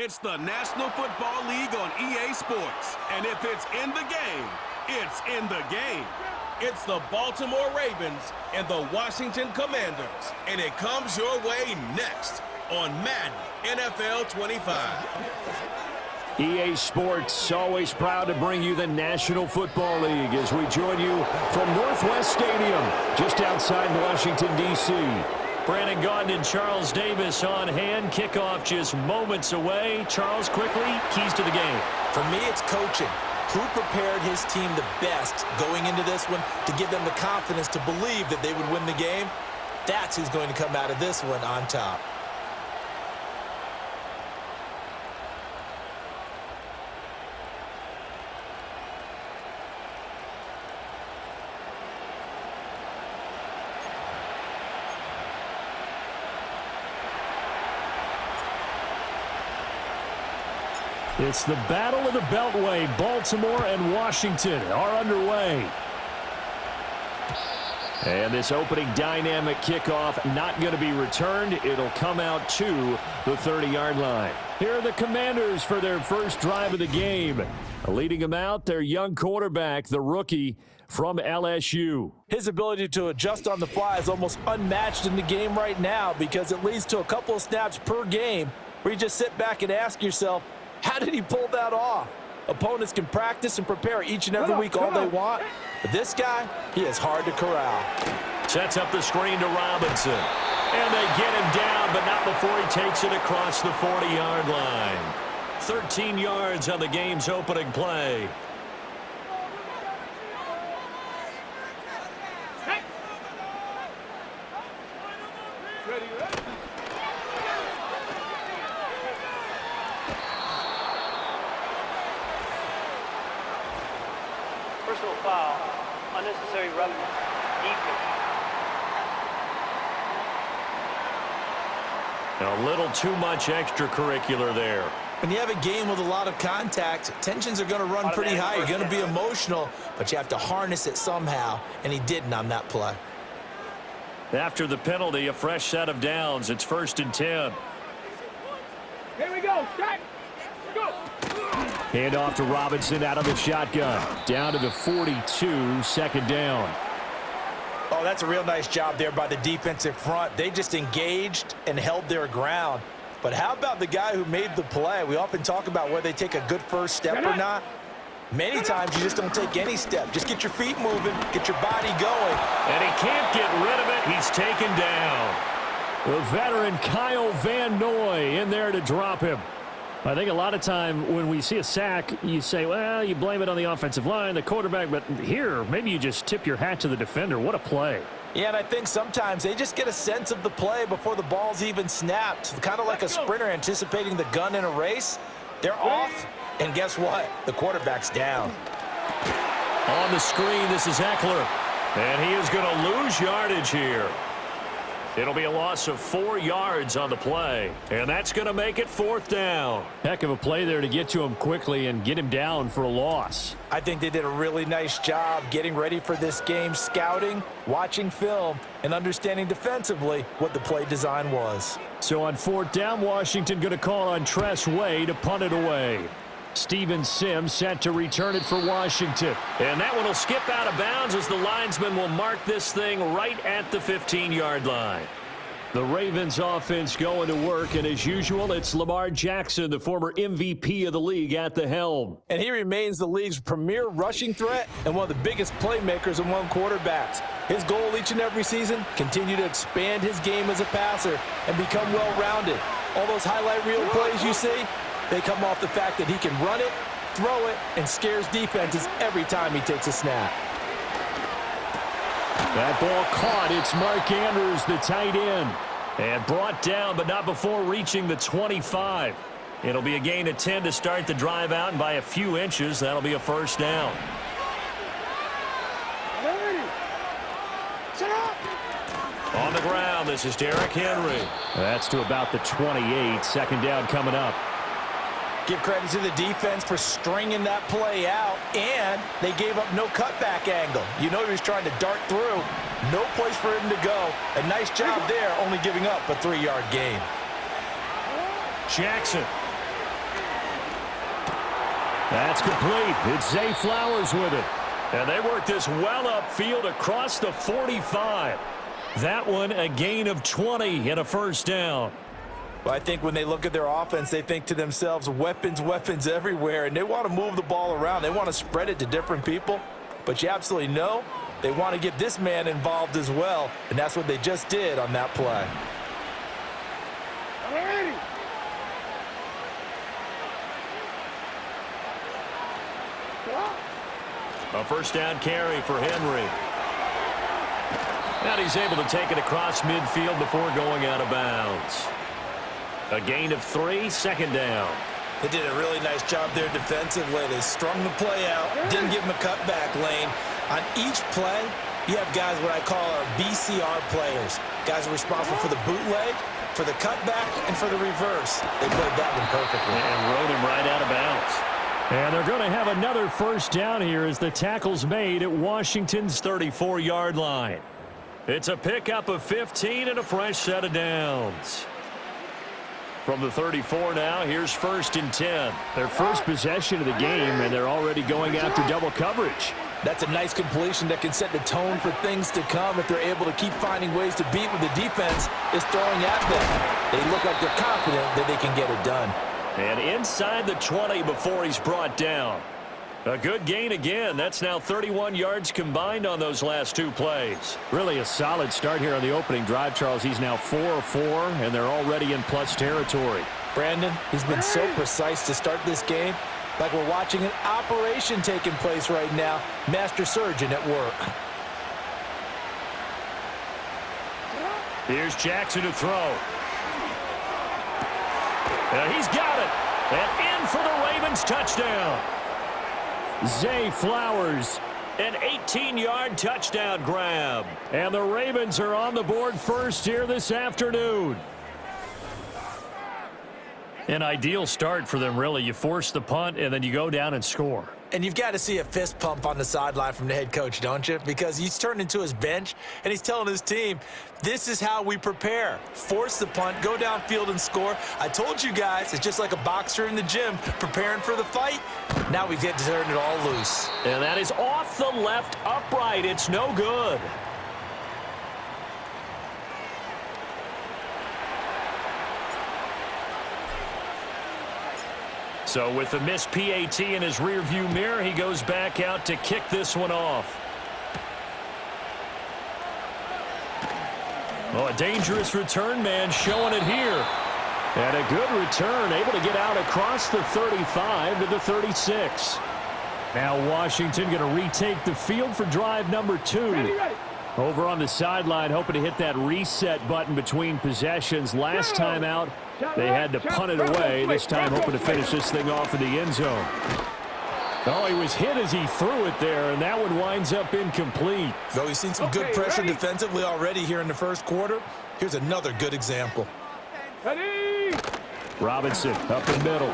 It's the National Football League on EA Sports. And if it's in the game, it's in the game. It's the Baltimore Ravens and the Washington Commanders. And it comes your way next on Madden NFL 25. EA Sports, always proud to bring you the National Football League as we join you from Northwest Stadium, just outside Washington, D.C. Brandon Gaudin and Charles Davis on hand. Kickoff just moments away. Charles, quickly, keys to the game. For me, it's coaching. Who prepared his team the best going into this one to give them the confidence to believe that they would win the game? That's who's going to come out of this one on top. It's the Battle of the Beltway. Baltimore and Washington are underway. And this opening dynamic kickoff not going to be returned. It'll come out to the 30-yard line. Here are the Commanders for their first drive of the game. Leading them out, their young quarterback, the rookie from LSU. His ability to adjust on the fly is almost unmatched in the game right now because it leads to a couple of snaps per game where you just sit back and ask yourself, how did he pull that off? Opponents can practice and prepare each and every week all they want, but this guy, he is hard to corral. Sets up the screen to Robinson. And they get him down, but not before he takes it across the 40-yard line. 13 yards on the game's opening play. Personal foul, unnecessary roughness, defense. A little too much extracurricular there. When you have a game with a lot of contact, tensions are going to run pretty high. You're going to be emotional, but you have to harness it somehow, and he didn't on that play. After the penalty, a fresh set of downs. It's 1st and 10. Here we go, strike, go. Hand off to Robinson out of the shotgun. Down to the 42, second down. Oh, that's a real nice job there by the defensive front. They just engaged and held their ground. But how about the guy who made the play? We often talk about whether they take a good first step or not. Many times you just don't take any step. Just get your feet moving, get your body going. And he can't get rid of it. He's taken down. The veteran Kyle Van Noy in there to drop him. I think a lot of time when we see a sack, you say, well, you blame it on the offensive line, the quarterback, but here, maybe you just tip your hat to the defender. What a play. Yeah, and I think sometimes they just get a sense of the play before the ball's even snapped. Kind of like a sprinter anticipating the gun in a race. They're off, and guess what? The quarterback's down. On the screen, this is Eckler. And he is going to lose yardage here. It'll be a loss of 4 yards on the play. And that's going to make it 4th down. Heck of a play there to get to him quickly and get him down for a loss. I think they did a really nice job getting ready for this game, scouting, watching film, and understanding defensively what the play design was. So on 4th down, Washington going to call on Tress Way to punt it away. Steven Sims set to return it for Washington. And that one will skip out of bounds as the linesman will mark this thing right at the 15-yard line. The Ravens offense going to work, and as usual, it's Lamar Jackson, the former MVP of the league, at the helm. And he remains the league's premier rushing threat and one of the biggest playmakers among quarterbacks. His goal each and every season, continue to expand his game as a passer and become well-rounded. All those highlight reel plays you see, they come off the fact that he can run it, throw it, and scares defenses every time he takes a snap. That ball caught. It's Mark Andrews, the tight end. And brought down, but not before reaching the 25. It'll be a gain of 10 to start the drive out, and by a few inches, that'll be a 1st down. On the ground, this is Derrick Henry. That's to about the 28. Second down coming up. Give credit to the defense for stringing that play out, and they gave up no cutback angle. You know he was trying to dart through. No place for him to go. A nice job there, only giving up a 3-yard gain. Jackson That's complete. It's Zay Flowers with it. And they work this well upfield across the 45. That one a gain of 20 and a first down. Well, I think when they look at their offense, they think to themselves, weapons, weapons everywhere, and they want to move the ball around. They want to spread it to different people, but you absolutely know they want to get this man involved as well, and that's what they just did on that play. A first down carry for Henry. And he's able to take it across midfield before going out of bounds. A gain of 3, second down. They did a really nice job there defensively. They strung the play out, didn't give him a cutback lane. On each play, you have guys what I call our BCR players. Guys are responsible for the bootleg, for the cutback, and for the reverse. They played that one perfectly. And rode him right out of bounds. And they're going to have another first down here as the tackle's made at Washington's 34-yard line. It's a pickup of 15 and a fresh set of downs. From the 34 now, here's 1st and 10. Their first possession of the game, and they're already going after double coverage. That's a nice completion that can set the tone for things to come if they're able to keep finding ways to beat what the defense is throwing at them. They look like they're confident that they can get it done. And inside the 20 before he's brought down. A good gain again. That's now 31 yards combined on those last 2 plays. Really a solid start here on the opening drive, Charles. He's now 4-4, and they're already in plus territory. Brandon, he's been so precise to start this game, like we're watching an operation taking place right now. Master surgeon at work. Here's Jackson to throw. And he's got it. And in for the Ravens touchdown. Zay Flowers. An 18-yard touchdown grab. And the Ravens are on the board first here this afternoon. An ideal start for them, really. You force the punt, and then you go down and score. And you've got to see a fist pump on the sideline from the head coach, don't you? Because he's turned into his bench, and he's telling his team, this is how we prepare. Force the punt, go downfield and score. I told you guys, it's just like a boxer in the gym preparing for the fight. Now we get to turn it all loose. And that is off the left upright. It's no good. So with the missed PAT in his rearview mirror, he goes back out to kick this one off. Oh, a dangerous return man showing it here. And a good return, able to get out across the 35 to the 36. Now Washington going to retake the field for drive number 2. Over on the sideline, hoping to hit that reset button between possessions. Last time out, they had to punt it away. This time hoping to finish this thing off in the end zone. Oh, he was hit as he threw it there, and that one winds up incomplete. Though we've seen some good pressure defensively already here in the first quarter, here's another good example. Robinson up the middle.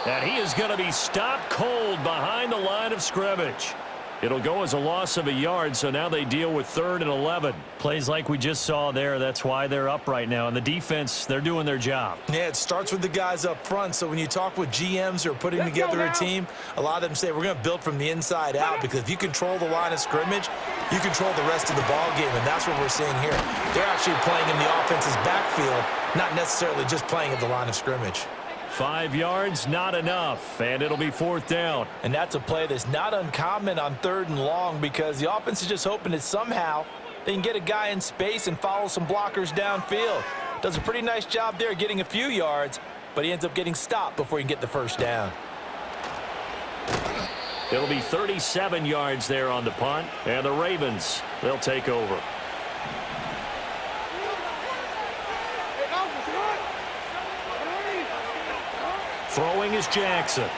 And he is going to be stopped cold behind the line of scrimmage. It'll go as a loss of a yard, so now they deal with 3rd and 11. Plays like we just saw there. That's why they're up right now. And the defense, they're doing their job. Yeah, it starts with the guys up front. So when you talk with GMs who are putting together a team, a lot of them say we're going to build from the inside out, because if you control the line of scrimmage, you control the rest of the ball game, and that's what we're seeing here. They're actually playing in the offense's backfield, not necessarily just playing at the line of scrimmage. 5 yards, not enough, and it'll be 4th down. And that's a play that's not uncommon on 3rd and long, because the offense is just hoping that somehow they can get a guy in space and follow some blockers downfield. Does a pretty nice job there getting a few yards, but he ends up getting stopped before he can get the first down. It'll be 37 yards there on the punt, and the Ravens, they'll take over. Throwing is Jackson.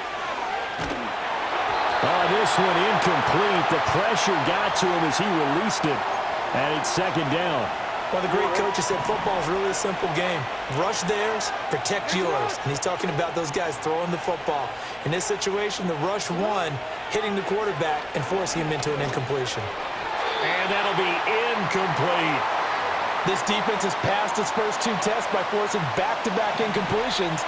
Oh, this one incomplete. The pressure got to him as he released it. And it's 2nd down. One of the great coaches said football is really a simple game. Rush theirs, protect yours. And he's talking about those guys throwing the football. In this situation, the rush one, hitting the quarterback and forcing him into an incompletion. And that'll be incomplete. This defense has passed its first 2 tests by forcing back-to-back incompletions.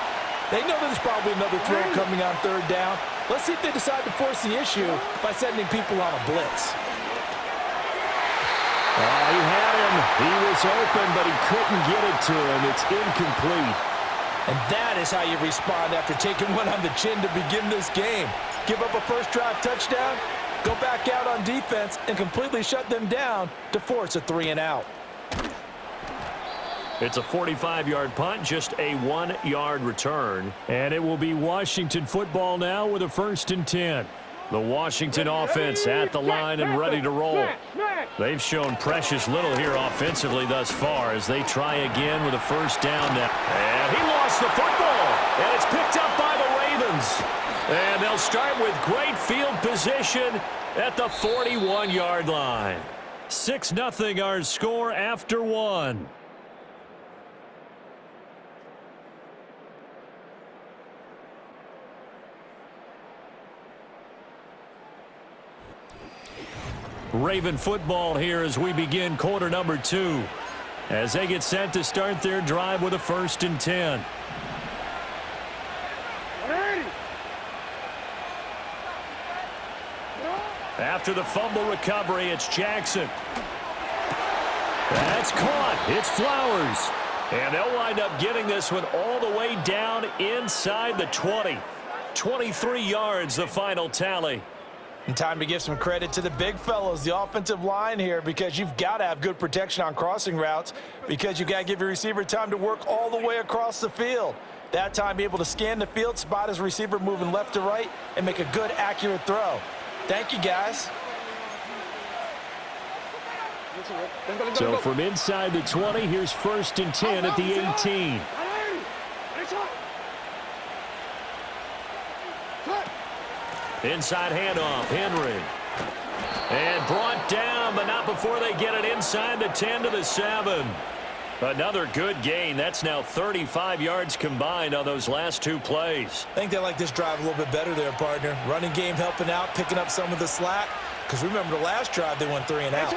They know there's probably another throw coming on 3rd down. Let's see if they decide to force the issue by sending people on a blitz. He had him. He was open, but he couldn't get it to him. It's incomplete. And that is how you respond after taking one on the chin to begin this game. Give up a first drive touchdown, go back out on defense, and completely shut them down to force a 3-and-out. It's a 45-yard punt, just a 1-yard return. And it will be Washington football now with a 1st and 10. The Washington offense at the line and ready to roll. They've shown precious little here offensively thus far as they try again with a first down now. And he lost the football, and it's picked up by the Ravens. And they'll start with great field position at the 41-yard line. 6-0 our score after 1. Raven football here as we begin quarter number 2. As they get set to start their drive with a 1st and 10. After the fumble recovery, it's Jackson. That's caught. It's Flowers. And they'll wind up getting this one all the way down inside the 20. 23 yards, the final tally. And time to give some credit to the big fellows, the offensive line here, because you've got to have good protection on crossing routes because you've got to give your receiver time to work all the way across the field. That time, be able to scan the field, spot his receiver moving left to right, and make a good, accurate throw. Thank you, guys. So from inside the 20, here's 1st and 10 at the 18. Inside handoff, Henry. And brought down, but not before they get it inside the 10 to the 7. Another good gain. That's now 35 yards combined on those last 2 plays. I think they like this drive a little bit better there, partner. Running game helping out, picking up some of the slack. Because remember the last drive, they went 3-and-out.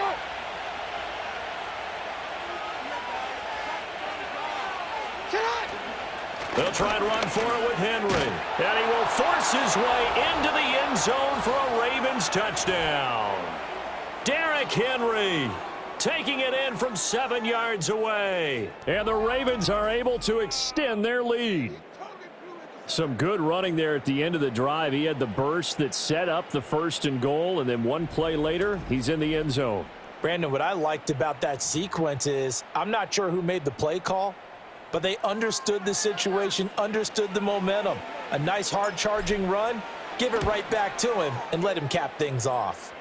They'll try and run for it with Henry. And he will force his way into the end zone for a Ravens touchdown. Derrick Henry taking it in from 7 yards away. And the Ravens are able to extend their lead. Some good running there at the end of the drive. He had the burst that set up the 1st and goal, and then one play later, he's in the end zone. Brandon, what I liked about that sequence is I'm not sure who made the play call, but they understood the situation, understood the momentum. A nice hard-charging run, give it right back to him, and let him cap things off.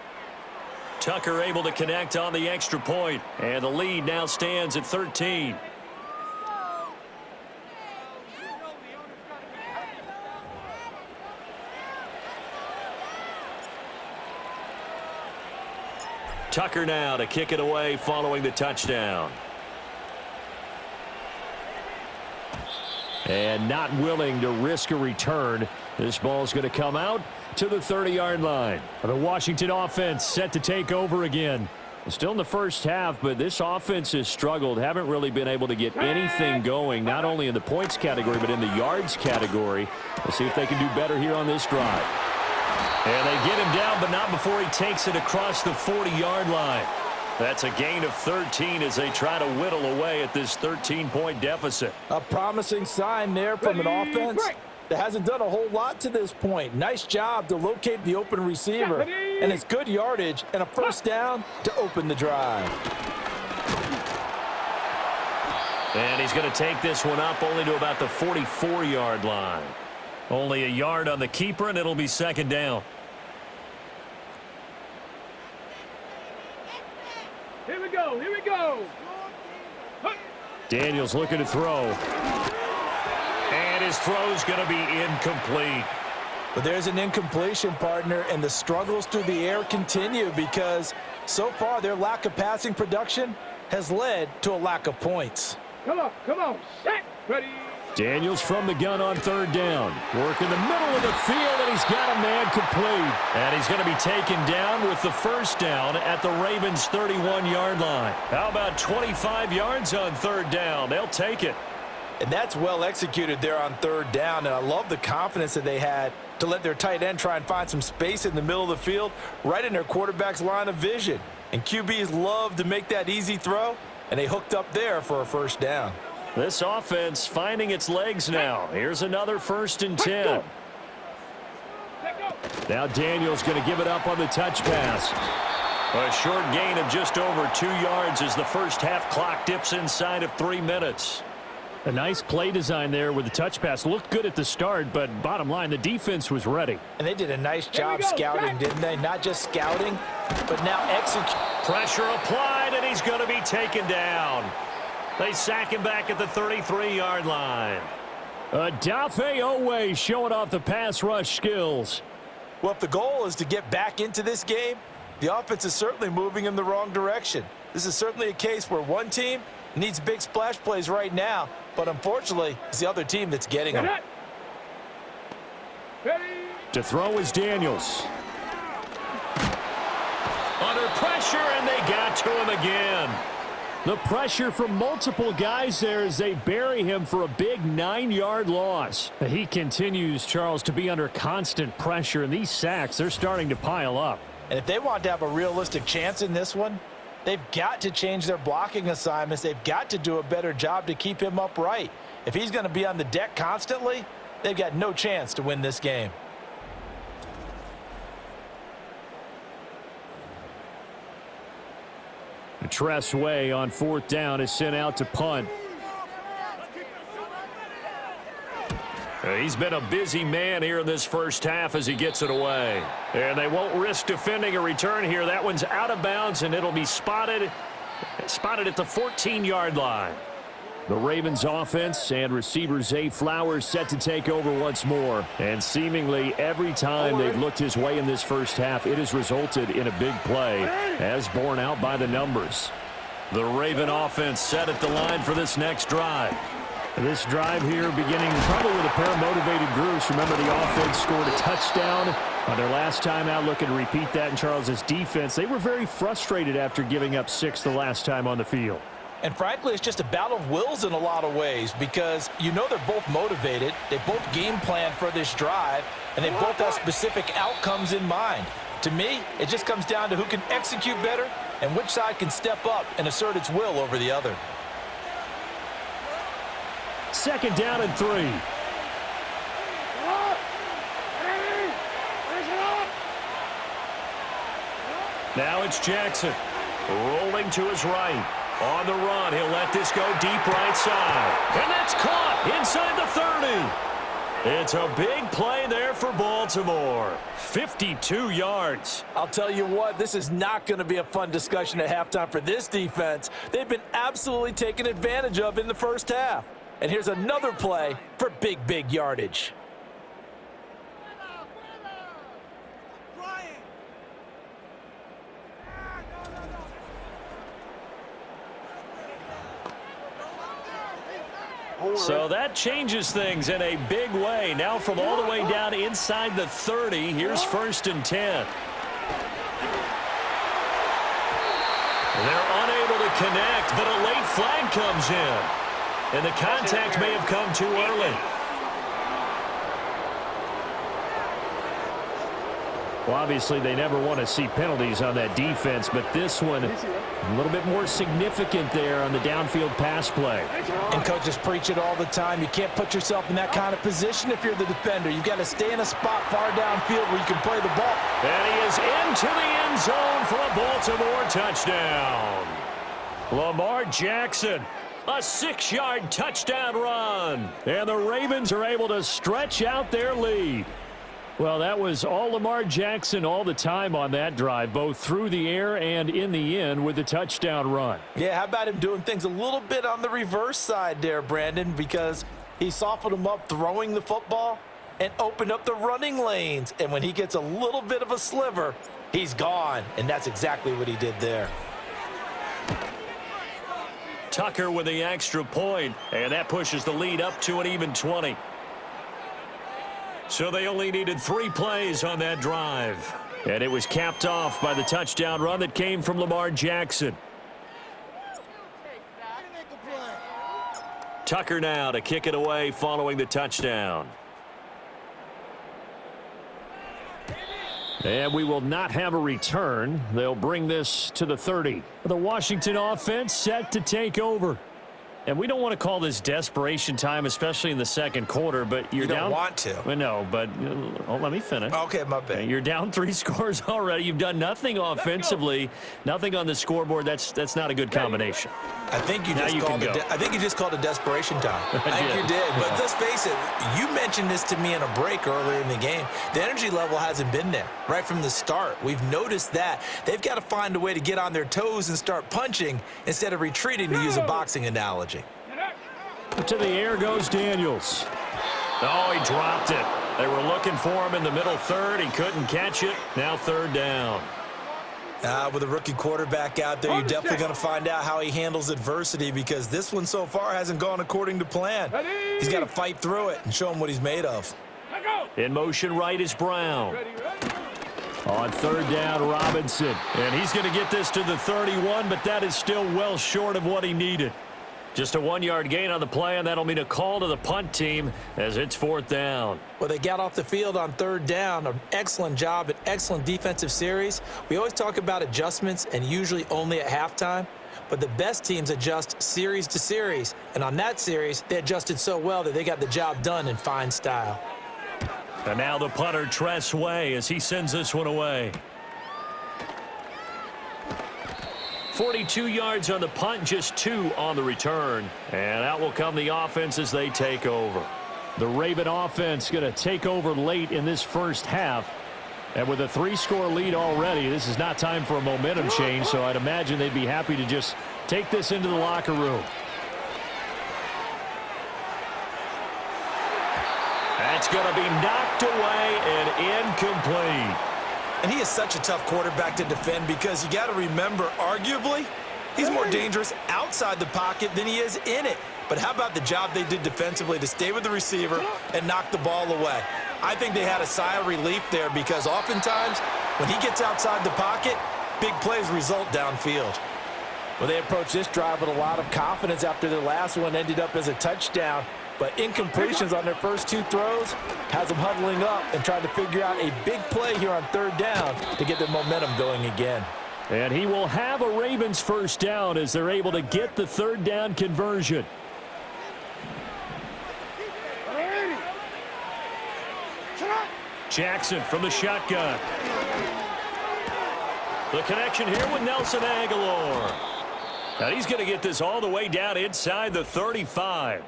Tucker able to connect on the extra point, and the lead now stands at 13. Tucker now to kick it away following the touchdown. And not willing to risk a return. This ball's going to come out to the 30-yard line. The Washington offense set to take over again. Still in the first half, but this offense has struggled. Haven't really been able to get anything going, not only in the points category, but in the yards category. We'll see if they can do better here on this drive. And they get him down, but not before he takes it across the 40-yard line. That's a gain of 13 as they try to whittle away at this 13-point deficit. A promising sign there from an offense that hasn't done a whole lot to this point. Nice job to locate the open receiver, and it's good yardage and a first down to open the drive. And he's going to take this one up only to about the 44-yard line. Only a yard on the keeper, and it'll be 2nd down. Here we go, here we go. Daniels looking to throw. And his throw's going to be incomplete. But there's an incompletion, partner, and the struggles through the air continue because so far their lack of passing production has led to a lack of points. Come on, set, ready. Daniels from the gun on 3rd down. Work in the middle of the field, and he's got a man complete. And he's going to be taken down with the first down at the Ravens' 31-yard line. How about 25 yards on 3rd down? They'll take it. And that's well executed there on third down. And I love the confidence that they had to let their tight end try and find some space in the middle of the field, right in their quarterback's line of vision. And QBs love to make that easy throw, and they hooked up there for a first down. This offense finding its legs now. Here's another 1st and 10. Now Daniel's going to give it up on the touch pass. A short gain of just over 2 yards as the first half clock dips inside of 3 minutes. A nice play design there with the touch pass. Looked good at the start, but bottom line, the defense was ready. And they did a nice job scouting, didn't they? Not just scouting, but now execute. Pressure applied, and he's going to be taken down. They sack him back at the 33-yard line. Dafe Owe showing off the pass rush skills. Well, if the goal is to get back into this game, the offense is certainly moving in the wrong direction. This is certainly a case where one team needs big splash plays right now, but unfortunately, it's the other team that's getting them. To throw is Daniels. Under pressure, and they got to him again. The pressure from multiple guys there as they bury him for a big 9-yard loss. He continues, Charles, to be under constant pressure, and these sacks, they're starting to pile up. And if they want to have a realistic chance in this one, they've got to change their blocking assignments. They've got to do a better job to keep him upright. If he's going to be on the deck constantly, they've got no chance to win this game. Tress Way on 4th down is sent out to punt. He's been a busy man here in this first half as he gets it away. And they won't risk defending a return here. That one's out of bounds, and it'll be spotted at the 14-yard line. The Ravens offense and receiver Zay Flowers set to take over once more. And seemingly every time they've looked his way in this first half, it has resulted in a big play, as borne out by the numbers. The Raven offense set at the line for this next drive. This drive here beginning probably with a pair of motivated groups. Remember, the offense scored a touchdown on their last time out. Looking to repeat that in Charles's defense. They were very frustrated after giving up 6 the last time on the field. And frankly, it's just a battle of wills in a lot of ways because you know they're both motivated. They both game plan for this drive, and they both have specific outcomes in mind. To me, it just comes down to who can execute better and which side can step up and assert its will over the other. 2nd down and 3. Now it's Jackson rolling to his right. On the run, he'll let this go deep right side. And that's caught inside the 30. It's a big play there for Baltimore. 52 yards. I'll tell you what, this is not going to be a fun discussion at halftime for this defense. They've been absolutely taken advantage of in the first half. And here's another play for big yardage. So that changes things in a big way. Now from all the way down inside the 30, here's 1st and 10. They're unable to connect, but a late flag comes in. And the contact may have come too early. Well, obviously, they never want to see penalties on that defense, but this one a little bit more significant there on the downfield pass play. And coaches preach it all the time. You can't put yourself in that kind of position if you're the defender. You've got to stay in a spot far downfield where you can play the ball. And he is into the end zone for a Baltimore touchdown. Lamar Jackson, a 6-yard touchdown run. And the Ravens are able to stretch out their lead. Well, that was all Lamar Jackson all the time on that drive, both through the air and in the end with the touchdown run. Yeah, how about him doing things a little bit on the reverse side there, Brandon, because he softened him up throwing the football and opened up the running lanes. And when he gets a little bit of a sliver, he's gone. And that's exactly what he did there. Tucker with the extra point, and that pushes the lead up to an even 20. So they only needed 3 plays on that drive. And it was capped off by the touchdown run that came from Lamar Jackson. Tucker now to kick it away following the touchdown. And we will not have a return. They'll bring this to the 30. The Washington offense set to take over. And we don't want to call this desperation time, especially in the second quarter, but you're down. You don't want to. Well, no, but let me finish. Okay, my bad. You're down 3 scores already. You've done nothing offensively, nothing on the scoreboard. That's not a good combination. I think you just called it desperation time. I think you did. But let's face it, you mentioned this to me in a break earlier in the game. The energy level hasn't been there right from the start. We've noticed that. They've got to find a way to get on their toes and start punching instead of retreating, to use a boxing analogy. To the air goes Daniels. Oh, he dropped it. They were looking for him in the middle third. He couldn't catch it. Now third down. With a rookie quarterback out there, you're definitely going to find out how he handles adversity, because this one so far hasn't gone according to plan. He's got to fight through it and show him what he's made of. In motion right is Brown. On third down, Robinson. And he's going to get this to the 31, but that is still well short of what he needed. Just a 1-yard gain on the play, and that'll mean a call to the punt team as it's fourth down. Well, they got off the field on third down. An excellent job, an excellent defensive series. We always talk about adjustments, and usually only at halftime. But the best teams adjust series to series. And on that series, they adjusted so well that they got the job done in fine style. And now the punter, Tress Way, as he sends this one away. 42 yards on the punt, just 2 on the return. And out will come the offense as they take over. The Raven offense going to take over late in this first half. And with a 3-score lead already, this is not time for a momentum change, so I'd imagine they'd be happy to just take this into the locker room. That's going to be knocked away and incomplete. And he is such a tough quarterback to defend, because you got to remember, arguably, he's more dangerous outside the pocket than he is in it. But how about the job they did defensively to stay with the receiver and knock the ball away? I think they had a sigh of relief there, because oftentimes when he gets outside the pocket, big plays result downfield. Well, they approached this drive with a lot of confidence after their last one ended up as a touchdown. But incompletions on their first 2 throws has them huddling up and trying to figure out a big play here on third down to get their momentum going again. And he will have a Ravens first down as they're able to get the third down conversion. Jackson from the shotgun. The connection here with Nelson Aguilar. And he's going to get this all the way down inside the 35.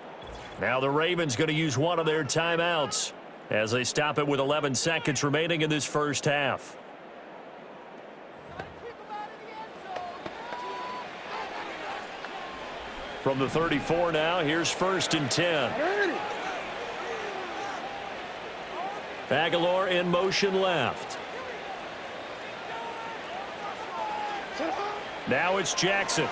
Now the Ravens going to use one of their timeouts as they stop it with 11 seconds remaining in this first half. From the 34 now, here's 1st and 10. Aguilar in motion left. Now it's Jackson.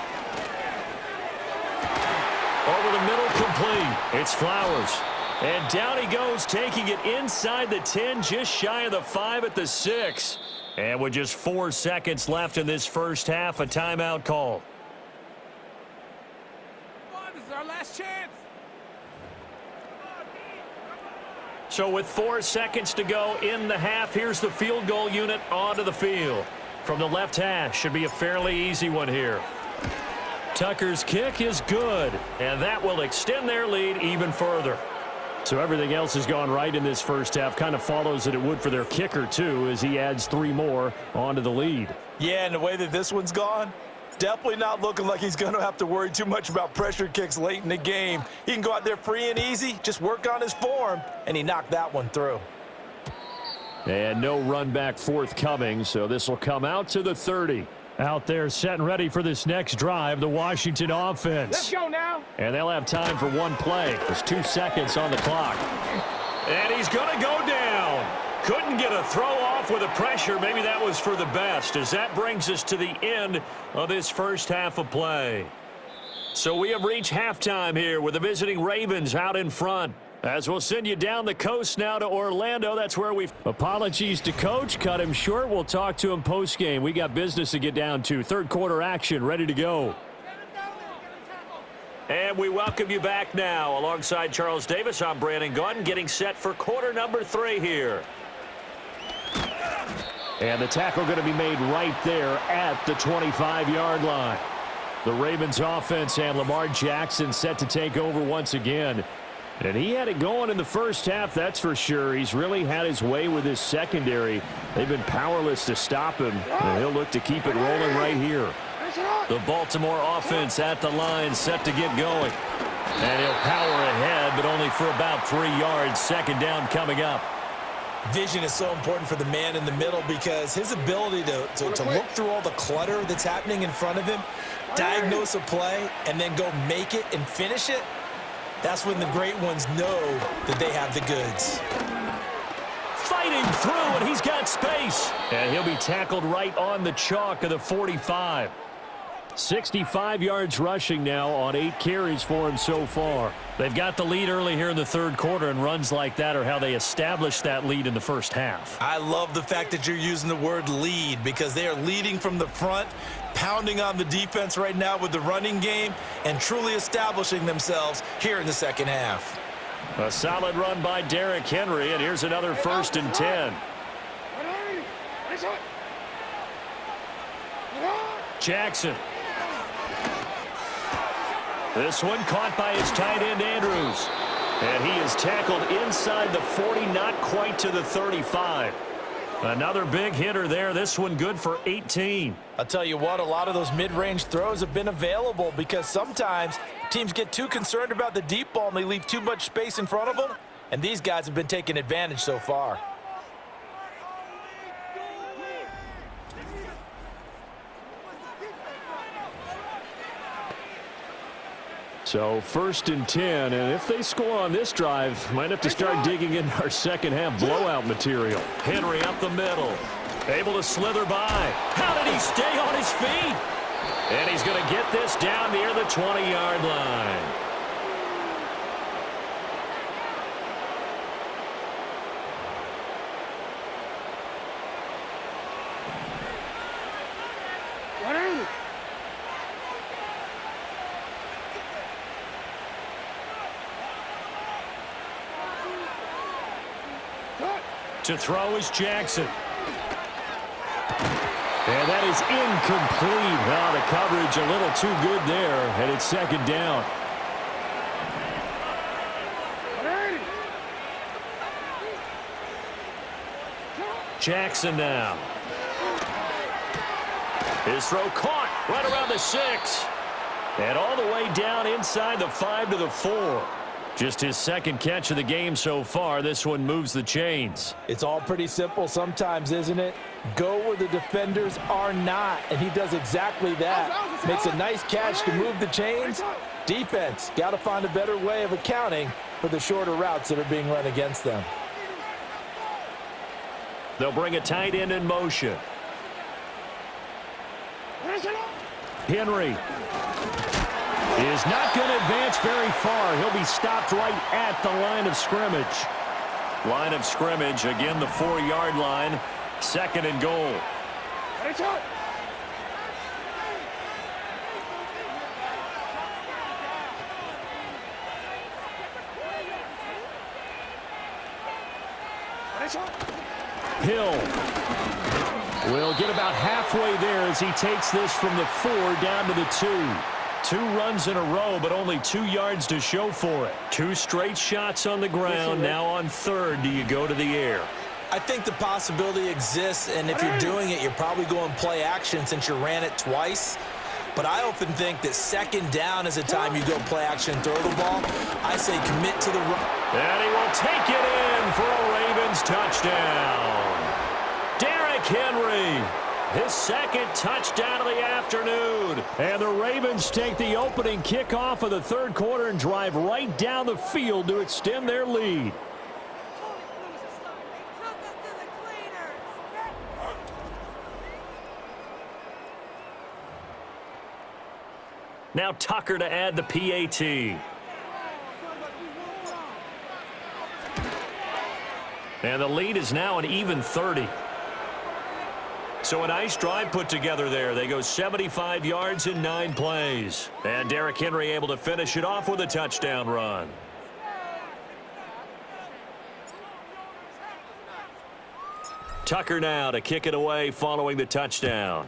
Over the middle, complete. It's Flowers. And down he goes, taking it inside the 10, just shy of the 5 at the 6. And with just 4 seconds left in this first half, a timeout call. Come on, this is our last chance. So with 4 seconds to go in the half, here's the field goal unit onto the field. From the left hash, should be a fairly easy one here. Tucker's kick is good, and that will extend their lead even further. So everything else has gone right in this first half. Kind of follows that it would for their kicker, too, as he adds 3 more onto the lead. Yeah, and the way that this one's gone, definitely not looking like he's going to have to worry too much about pressure kicks late in the game. He can go out there free and easy, just work on his form, and he knocked that one through. And no run back forthcoming, so this will come out to the 30. Out there set and ready for this next drive, the Washington offense. Let's go now. And they'll have time for 1 play. There's 2 seconds on the clock. And he's going to go down. Couldn't get a throw off with the pressure. Maybe that was for the best, as that brings us to the end of this first half of play. So we have reached halftime here with the visiting Ravens out in front. As we'll send you down the coast now to Orlando. That's where we've... Apologies to Coach. Cut him short. We'll talk to him post-game. We got business to get down to. Third quarter action ready to go. And And we welcome you back now. Alongside Charles Davis, I'm Brandon Gaudin, getting set for quarter number 3 here. And the tackle going to be made right there at the 25-yard line. The Ravens offense and Lamar Jackson set to take over once again. And he had it going in the first half, that's for sure. He's really had his way with his secondary. They've been powerless to stop him, and he'll look to keep it rolling right here. The Baltimore offense at the line, set to get going. And he'll power ahead, but only for about 3 yards. Second down coming up. Vision is so important for the man in the middle because his ability to look through all the clutter that's happening in front of him, diagnose a play, and then go make it and finish it, that's when the great ones know that they have the goods. Fighting through, and he's got space. And he'll be tackled right on the chalk of the 45. 65 yards rushing now on 8 carries for him so far. They've got the lead early here in the third quarter, and runs like that are how they established that lead in the first half. I love the fact that you're using the word lead because they are leading from the front, pounding on the defense right now with the running game, and truly establishing themselves here in the second half. A solid run by Derrick Henry, and here's another 1st and 10. Jackson. This one caught by his tight end, Andrews. And he is tackled inside the 40, not quite to the 35. Another big hitter there. This one good for 18. I'll tell you what, a lot of those mid-range throws have been available because sometimes teams get too concerned about the deep ball and they leave too much space in front of them. And these guys have been taking advantage so far. So 1st and 10, and if they score on this drive, might have to start digging in our second half blowout material. Henry up the middle, able to slither by. How did he stay on his feet? And he's going to get this down near the 20-yard line. To throw is Jackson. And that is incomplete. Oh, the coverage a little too good there, and it's second down. Jackson now. His throw caught right around the 6. And all the way down inside the 5 to the 4. Just his second catch of the game so far. This one moves the chains. It's all pretty simple sometimes, isn't it? Go where the defenders are not, and he does exactly that. Makes a nice catch to move the chains. Defense, got to find a better way of accounting for the shorter routes that are being run against them. They'll bring a tight end in motion. Henry is not going to advance very far. He'll be stopped right at the line of scrimmage. Line of scrimmage, again the 4-yard line. 2nd and goal. Hill will get about halfway there as he takes this from the 4 down to the 2. 2 runs in a row, but only 2 yards to show for it. 2 straight shots on the ground. Now on 3rd, do you go to the air? I think the possibility exists, and if you're doing it, you're probably going play action since you ran it twice. But I often think that 2nd down is a time you go play action, throw the ball. I say commit to the run. And he will take it in for a Ravens touchdown. Derrick Henry. His 2nd touchdown of the afternoon. And the Ravens take the opening kickoff of the 3rd quarter and drive right down the field to extend their lead. Now Tucker to add the PAT. And the lead is now an even 30. So a nice drive put together there. They go 75 yards in 9 plays. And Derrick Henry able to finish it off with a touchdown run. Tucker now to kick it away following the touchdown.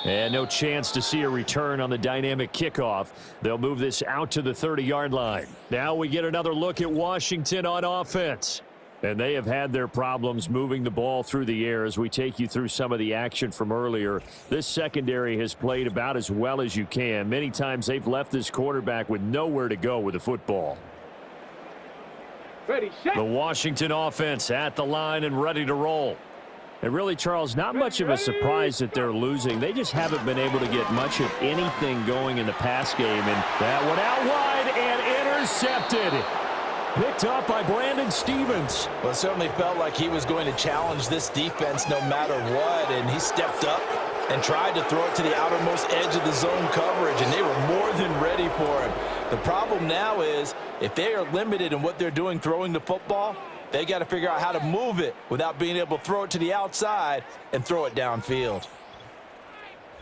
And no chance to see a return on the dynamic kickoff. They'll move this out to the 30-yard line. Now we get another look at Washington on offense. And they have had their problems moving the ball through the air as we take you through some of the action from earlier. This secondary has played about as well as you can. Many times they've left this quarterback with nowhere to go with the football. Ready, set. The Washington offense at the line and ready to roll. And really, Charles, not much of a surprise that they're losing. They just haven't been able to get much of anything going in the pass game. And that one out wide and intercepted. Picked up by Brandon Stevens. Well, it certainly felt like he was going to challenge this defense no matter what, and he stepped up and tried to throw it to the outermost edge of the zone coverage, and they were more than ready for him. The problem now is if they are limited in what they're doing throwing the football, they got to figure out how to move it without being able to throw it to the outside and throw it downfield.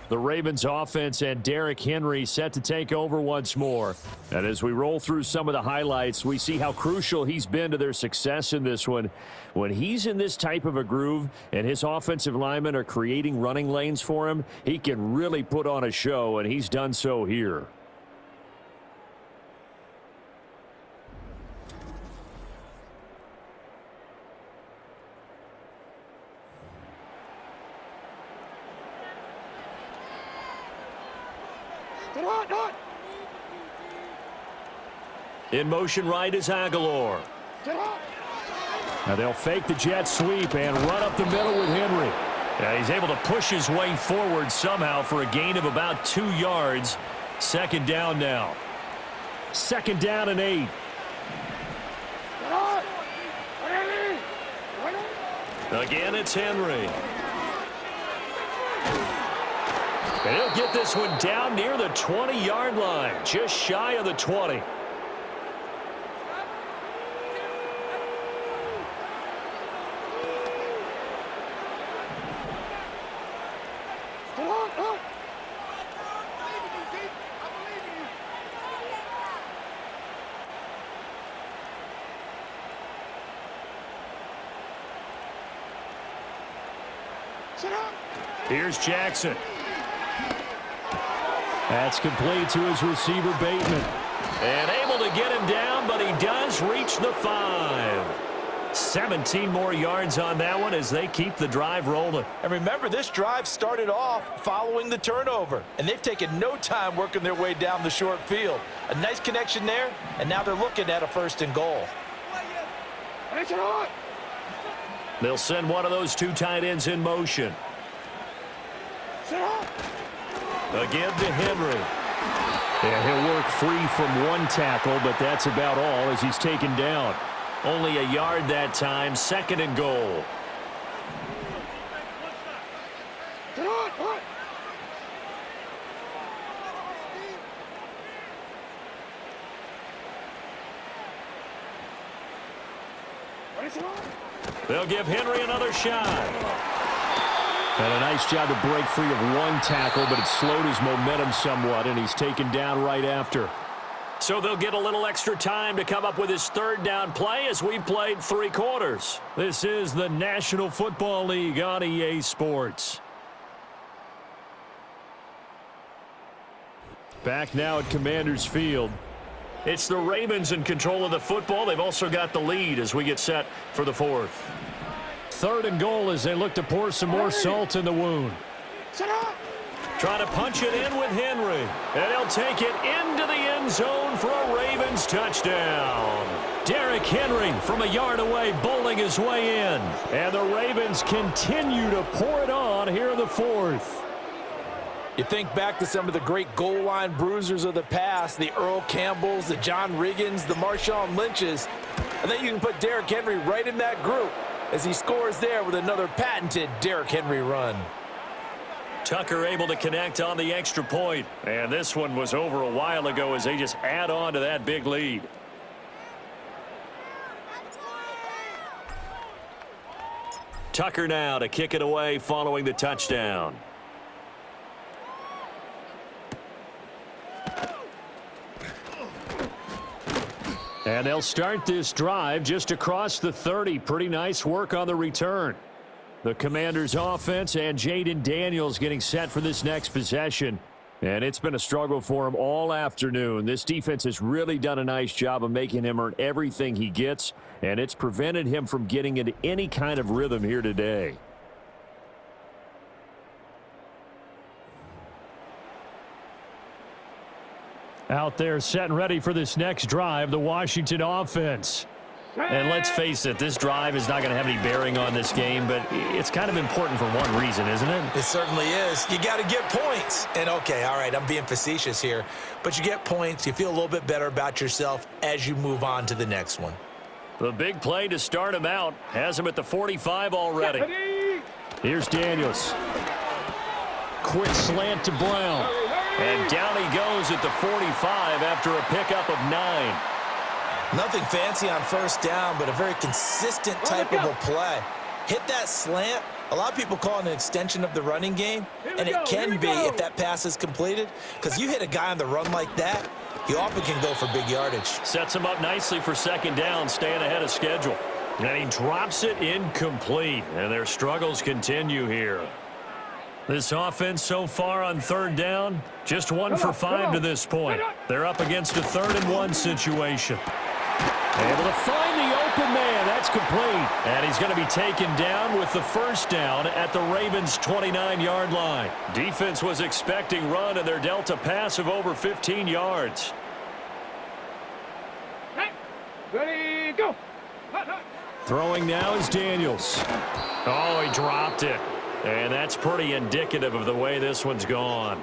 The Ravens offense and Derrick Henry set to take over once more. And as we roll through some of the highlights, we see how crucial he's been to their success in this one. When he's in this type of a groove and his offensive linemen are creating running lanes for him, he can really put on a show, and he's done so here. In motion right is Aguilar. Now they'll fake the jet sweep and run up the middle with Henry. Yeah, he's able to push his way forward somehow for a gain of about 2 yards. Second down now. Second down and 8. Again, it's Henry. And he'll get this one down near the 20-yard line, just shy of the 20. Here's Jackson. That's complete to his receiver, Bateman. And able to get him down, but he does reach the 5. 17 more yards on that one as they keep the drive rolling. And remember, this drive started off following the turnover, and they've taken no time working their way down the short field. A nice connection there, and now they're looking at a 1st and goal. They'll send one of those 2 tight ends in motion. Again to Henry. Yeah, he'll work free from one tackle, but that's about all as he's taken down. Only a yard that time, 2nd and goal. They'll give Henry another shot. And a nice job to break free of one tackle, but it slowed his momentum somewhat, and he's taken down right after. So they'll get a little extra time to come up with his 3rd down play as we've played 3 quarters. This is the National Football League on EA Sports. Back now at Commanders Field. It's the Ravens in control of the football. They've also got the lead as we get set for the 4th. 3rd and goal as they look to pour some more salt in the wound. Trying to punch it in with Henry. And he'll take it into the end zone for a Ravens touchdown. Derrick Henry from a yard away bowling his way in. And the Ravens continue to pour it on here in the 4th. You think back to some of the great goal line bruisers of the past, the Earl Campbells, the John Riggins, the Marshawn Lynches. I think you can put Derrick Henry right in that group as he scores there with another patented Derrick Henry run. Tucker able to connect on the extra point. And this one was over a while ago as they just add on to that big lead. Tucker now to kick it away following the touchdown. And they'll start this drive just across the 30. Pretty nice work on the return. The Commanders' offense and Jaden Daniels getting set for this next possession. And it's been a struggle for him all afternoon. This defense has really done a nice job of making him earn everything he gets, and it's prevented him from getting into any kind of rhythm here today. Out there set and ready for this next drive, the Washington offense. And let's face it, this drive is not going to have any bearing on this game, but it's kind of important for one reason, isn't it? It certainly is. You got to get points. And, okay, all right, I'm being facetious here, but you get points. You feel a little bit better about yourself as you move on to the next one. The big play to start him out has him at the 45 already. Here's Daniels. Quick slant to Brown. And down he goes at the 45 after a pickup of 9. Nothing fancy on first down, but a very consistent type of a play. Hit that slant. A lot of people call it an extension of the running game, and it can be if that pass is completed, because you hit a guy on the run like that, he often can go for big yardage. Sets him up nicely for second down, staying ahead of schedule. And he drops it incomplete, and their struggles continue here. This offense so far on third down, just 1 for 5 to this point. They're up against a 3rd-and-1 situation. Able to find the open man. That's complete. And he's going to be taken down with the first down at the Ravens' 29-yard line. Defense was expecting run, and they're dealt a pass of over 15 yards. Ready, go. Throwing now is Daniels. Oh, he dropped it. And that's pretty indicative of the way this one's gone.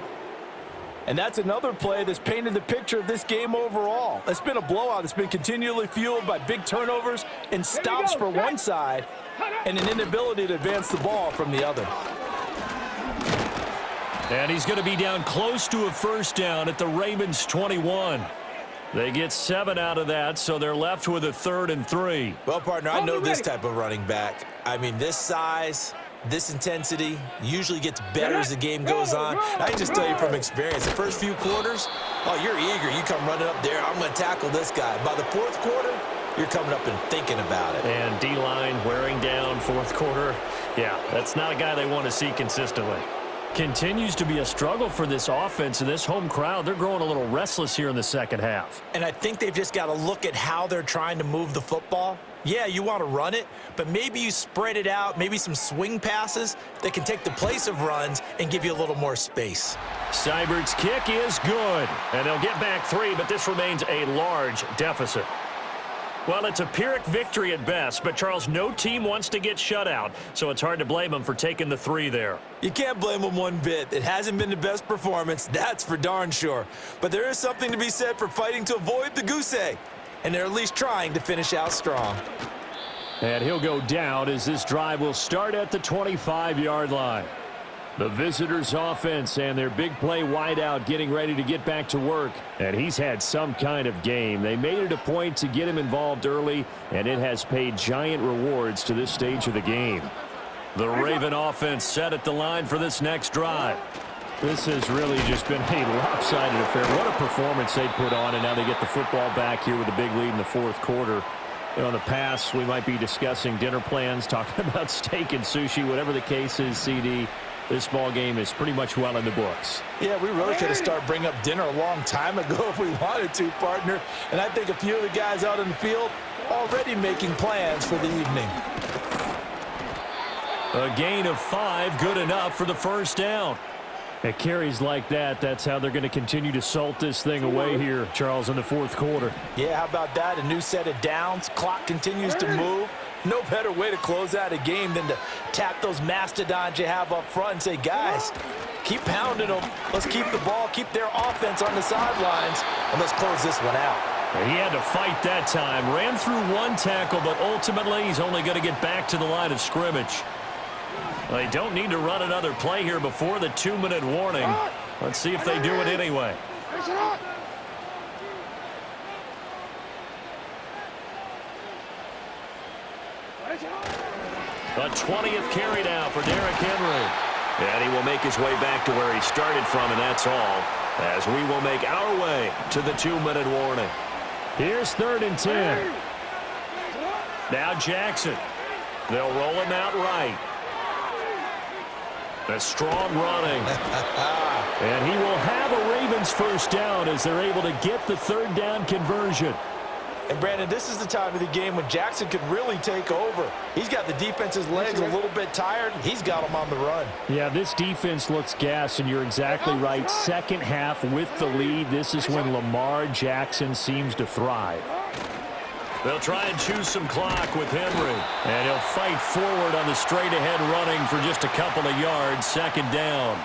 And that's another play that's painted the picture of this game overall. It's been a blowout. It's been continually fueled by big turnovers and stops for one side and an inability to advance the ball from the other. And he's going to be down close to a first down at the Ravens' 21. They get 7 out of that, so they're left with a 3rd and 3. Well, partner, I know this type of running back. I mean, this size, this intensity usually gets better as the game goes on. I can just tell you from experience, the first few quarters, oh, you're eager. You come running up there, I'm going to tackle this guy. By the 4th quarter, you're coming up and thinking about it. And D-line wearing down 4th quarter. Yeah, that's not a guy they want to see consistently. Continues to be a struggle for this offense and this home crowd. They're growing a little restless here in the second half. And I think they've just got to look at how they're trying to move the football. Yeah, you want to run it, but maybe you spread it out, maybe some swing passes that can take the place of runs and give you a little more space. Seibert's kick is good, and they'll get back 3, but this remains a large deficit. Well, it's a Pyrrhic victory at best, but, Charles, no team wants to get shut out, so it's hard to blame them for taking the 3 there. You can't blame them one bit. It hasn't been the best performance, that's for darn sure. But there is something to be said for fighting to avoid the goose egg, and they're at least trying to finish out strong. And he'll go down as this drive will start at the 25-yard line. The visitors' offense and their big play wideout getting ready to get back to work. And he's had some kind of game. They made it a point to get him involved early, and it has paid giant rewards to this stage of the game. The Raven offense set at the line for this next drive. This has really just been a lopsided affair. What a performance they put on, and now they get the football back here with a big lead in the 4th quarter. You know, in the past, we might be discussing dinner plans, talking about steak and sushi, whatever the case is, CD. This ball game is pretty much well in the books. Yeah, we really could have started bringing up dinner a long time ago if we wanted to, partner. And I think a few of the guys out in the field already making plans for the evening. A gain of 5, good enough for the first down. At carries like that, that's how they're going to continue to salt this thing away here, Charles, in the 4th quarter. Yeah, how about that? A new set of downs. Clock continues to move. No better way to close out a game than to tap those mastodons you have up front and say, guys, keep pounding them. Let's keep the ball, keep their offense on the sidelines, and let's close this one out. He had to fight that time. Ran through 1 tackle, but ultimately he's only going to get back to the line of scrimmage. They don't need to run another play here before the 2-minute warning. Let's see if they do it anyway. A 20th carry now for Derrick Henry. And he will make his way back to where he started from, and that's all, as we will make our way to the 2-minute warning. Here's 3rd and 10. Now Jackson. They'll roll him out right. A strong running. And he will have a Ravens first down as they're able to get the 3rd down conversion. And, Brandon, this is the time of the game when Jackson could really take over. He's got the defense's legs a little bit tired. He's got them on the run. Yeah, this defense looks gassed, and you're exactly right. Second half with the lead, this is when Lamar Jackson seems to thrive. They'll try and choose some clock with Henry. And he'll fight forward on the straight-ahead running for just a couple of yards. 2nd down.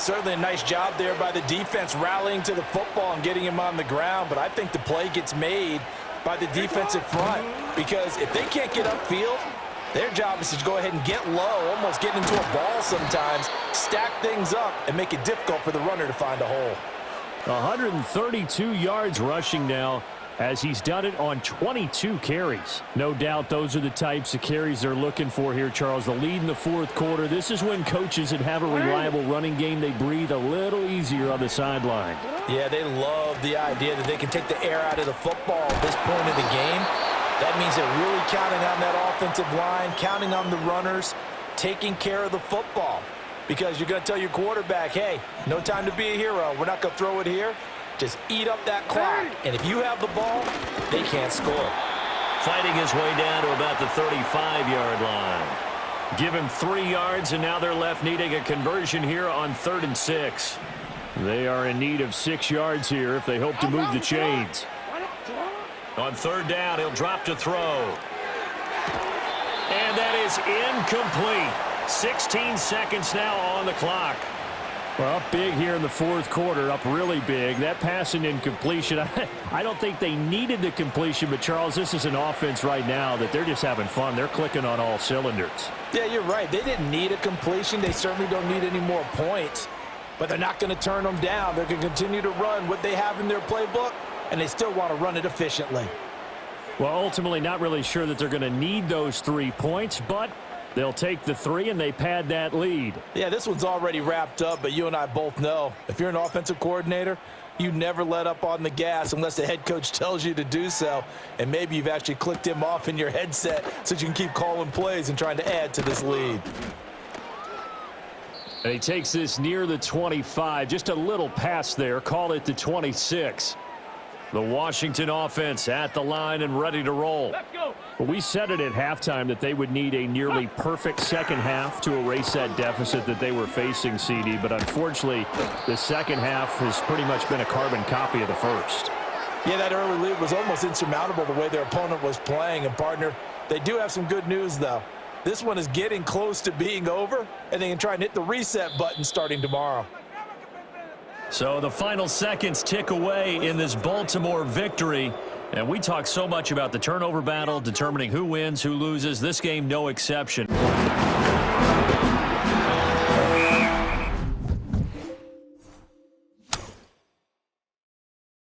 Certainly a nice job there by the defense rallying to the football and getting him on the ground. But I think the play gets made by the defensive front, because if they can't get upfield, their job is to go ahead and get low, almost get into a ball sometimes, stack things up, and make it difficult for the runner to find a hole. 132 yards rushing now, as he's done it on 22 carries. No doubt those are the types of carries they're looking for here, Charles. The lead in the 4th quarter. This is when coaches that have a reliable running game, they breathe a little easier on the sideline. Yeah, they love the idea that they can take the air out of the football at this point in the game. That means they're really counting on that offensive line, counting on the runners, taking care of the football. Because you're going to tell your quarterback, hey, no time to be a hero. We're not going to throw it here. Just eat up that clock. And if you have the ball, they can't score. Fighting his way down to about the 35-yard line. Give him 3 yards, and now they're left needing a conversion here on 3rd and 6. They are in need of 6 yards here if they hope to move the chains. On 3rd down, he'll drop to throw. And that is incomplete. 16 seconds now on the clock. Well, up big here in the 4th quarter, up really big. That pass and incompletion, I don't think they needed the completion, but, Charles, this is an offense right now that they're just having fun. They're clicking on all cylinders. Yeah, you're right. They didn't need a completion. They certainly don't need any more points, but they're not going to turn them down. They're going to continue to run what they have in their playbook, and they still want to run it efficiently. Well, ultimately, not really sure that they're going to need those 3 points, but they'll take the 3, and they pad that lead. Yeah, this one's already wrapped up, but you and I both know if you're an offensive coordinator, you never let up on the gas unless the head coach tells you to do so. And maybe you've actually clicked him off in your headset so you can keep calling plays and trying to add to this lead. And he takes this near the 25. Just a little pass there. Call it the 26. The Washington offense at the line and ready to roll. Let's go. Well, we said it at halftime that they would need a nearly perfect second half to erase that deficit that they were facing, CD. But unfortunately, the second half has pretty much been a carbon copy of the first. Yeah, that early lead was almost insurmountable the way their opponent was playing. And, partner, they do have some good news, though. This one is getting close to being over, and they can try and hit the reset button starting tomorrow. So the final seconds tick away in this Baltimore victory. And we talk so much about the turnover battle, determining who wins, who loses. This game, no exception.